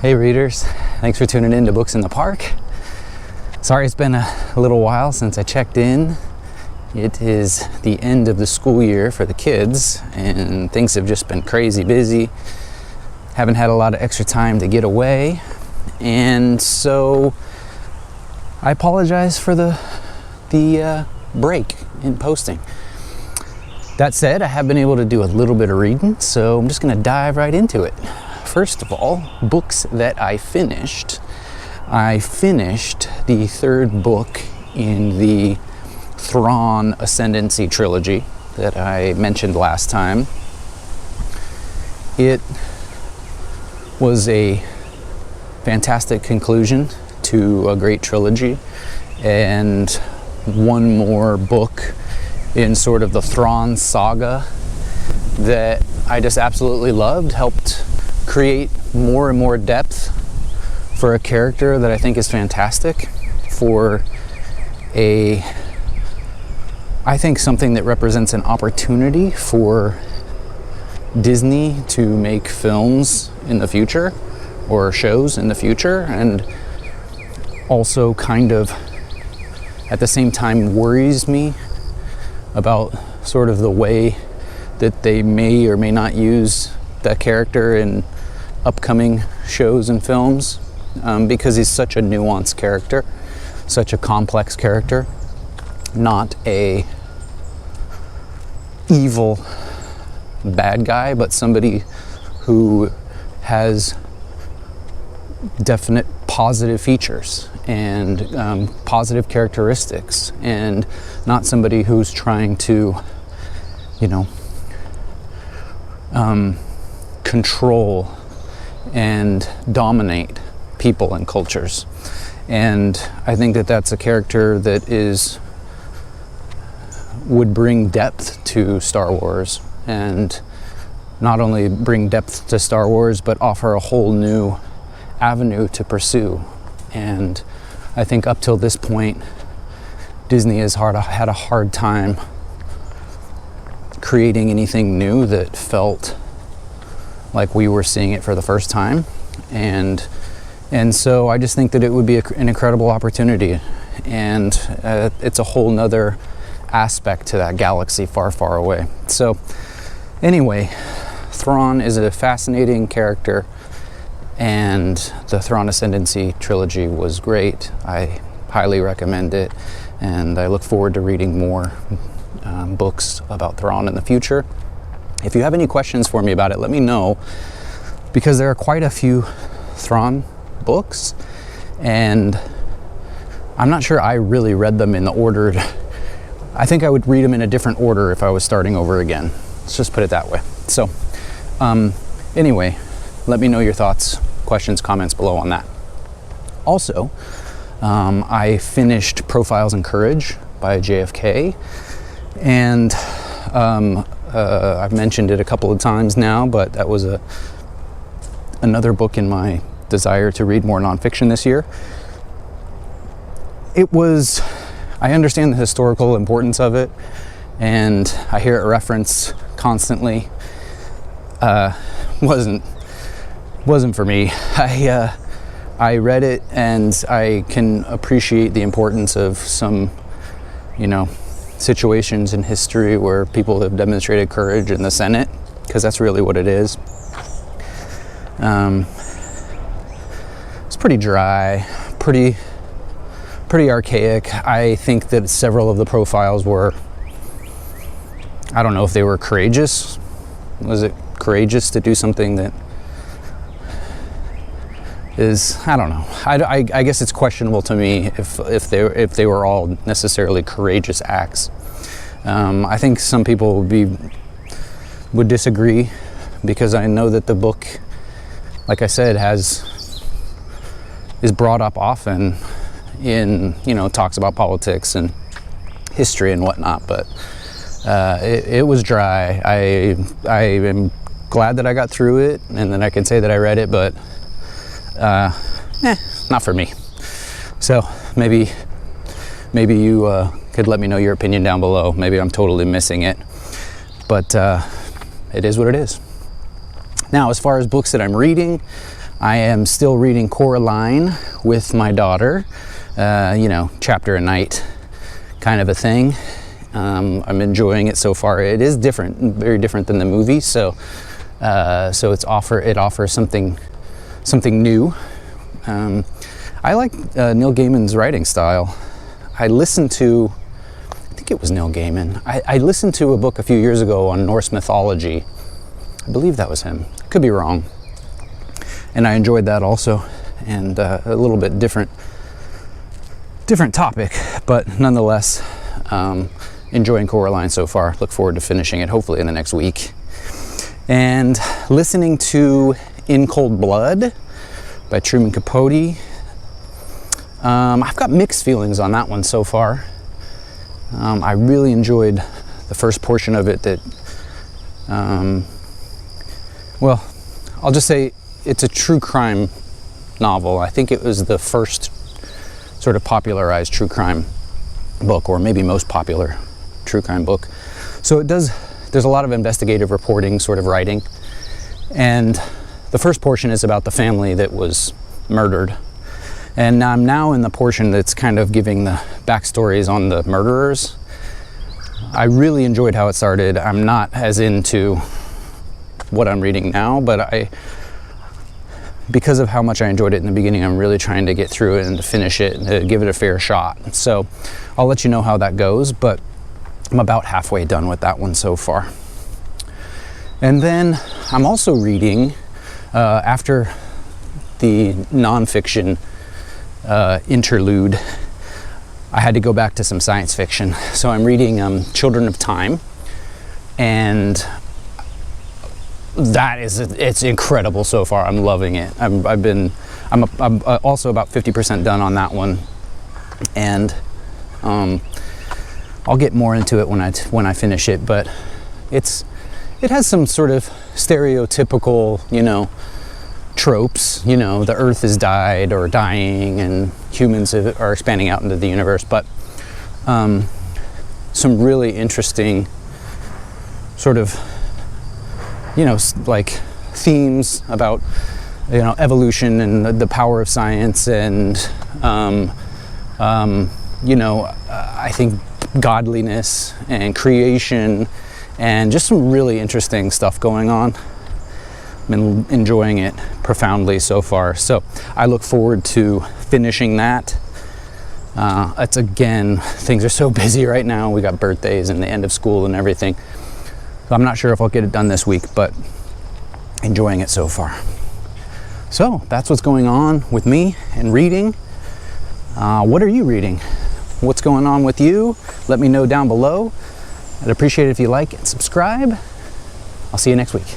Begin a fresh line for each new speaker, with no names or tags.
Hey readers, thanks for tuning in to Books in the Park. Sorry it's been a little while since I checked in. It is the end of the school year for the kids and things have just been crazy busy. Haven't had a lot of extra time to get away, and so I apologize for the break in posting. That said, I have been able to do a little bit of reading, so I'm just going to dive right into it. First of all, books that I finished. I finished the third book in the Thrawn Ascendancy trilogy that I mentioned last time. It was a fantastic conclusion to a great trilogy, and one more book in sort of the Thrawn saga that I just absolutely loved, helped create more and more depth for a character that I think is fantastic, for I think something that represents an opportunity for Disney to make films in the future or shows in the future, and also kind of at the same time worries me about sort of the way that they may or may not use that character in upcoming shows and films, because he's such a nuanced character, such a complex character, not a evil bad guy, but somebody who has definite positive features and positive characteristics, and not somebody who's trying to, control and dominate people and cultures. And I think that that's a character that would bring depth to Star Wars, and not only bring depth to Star Wars, but offer a whole new avenue to pursue. And I think up till this point, Disney has had a hard time creating anything new that felt like we were seeing it for the first time. And so I just think that it would be an incredible opportunity, and it's a whole nother aspect to that galaxy far, far away. So anyway, Thrawn is a fascinating character, and the Thrawn Ascendancy trilogy was great. I highly recommend it, and I look forward to reading more books about Thrawn in the future. If you have any questions for me about it, let me know, because there are quite a few Thrawn books, and I'm not sure I really read them in the order. I think I would read them in a different order if I was starting over again. Let's just put it that way. So anyway, let me know your thoughts, questions, comments below on that. Also, I finished Profiles in Courage by JFK, and I've mentioned it a couple of times now, but that was another book in my desire to read more nonfiction this year. I understand the historical importance of it, and I hear it referenced constantly. Wasn't for me. I read it, and I can appreciate the importance of some, situations in history where people have demonstrated courage in the Senate, because that's really what it is. It's pretty dry, pretty archaic. I think that several of the profiles were, I don't know if they were courageous. Was it courageous to do something that is, I don't know. I guess it's questionable to me if they were all necessarily courageous acts. I think some people would disagree, because I know that the book, like I said, is brought up often in, talks about politics and history and whatnot, but it was dry. I am glad that I got through it, and then I can say that I read it, but not for me. So maybe you could let me know your opinion down below. Maybe I'm totally missing it, but it is what it is. Now, as far as books that I'm reading, I am still reading Coraline with my daughter, chapter a night kind of a thing. I'm enjoying it so far. It is different, very different than the movie, so it offers something new. I like Neil Gaiman's writing style. I think it was Neil Gaiman. I listened to a book a few years ago on Norse mythology. I believe that was him. Could be wrong. And I enjoyed that also, and a little bit different topic, but nonetheless, enjoying Coraline so far. Look forward to finishing it, hopefully in the next week. And listening to In Cold Blood by Truman Capote. I've got mixed feelings on that one so far. I really enjoyed the first portion of it I'll just say it's a true crime novel. I think it was the first sort of popularized true crime book, or maybe most popular true crime book. So there's a lot of investigative reporting sort of writing. And the first portion is about the family that was murdered. And I'm now in the portion that's kind of giving the backstories on the murderers. I really enjoyed how it started. I'm not as into what I'm reading now, but because of how much I enjoyed it in the beginning, I'm really trying to get through it and to finish it and to give it a fair shot. So I'll let you know how that goes, but I'm about halfway done with that one so far. And then I'm also reading, after the nonfiction interlude, I had to go back to some science fiction. So I'm reading Children of Time, and it's incredible so far. I'm loving it. I'm also about 50% done on that one, and I'll get more into it when I finish it. But it has some sort of stereotypical, tropes. The Earth has died or dying, and humans are expanding out into the universe. But some really interesting sort of like themes about evolution and the power of science, and I think godliness and creation, and just some really interesting stuff going on. I've been enjoying it profoundly so far, so I look forward to finishing that. Things are so busy right now. We got birthdays and the end of school and everything. So I'm not sure if I'll get it done this week, but enjoying it so far. So that's what's going on with me and reading. What are you reading? What's going on with you? Let me know down below. I'd appreciate it if you like and subscribe. I'll see you next week.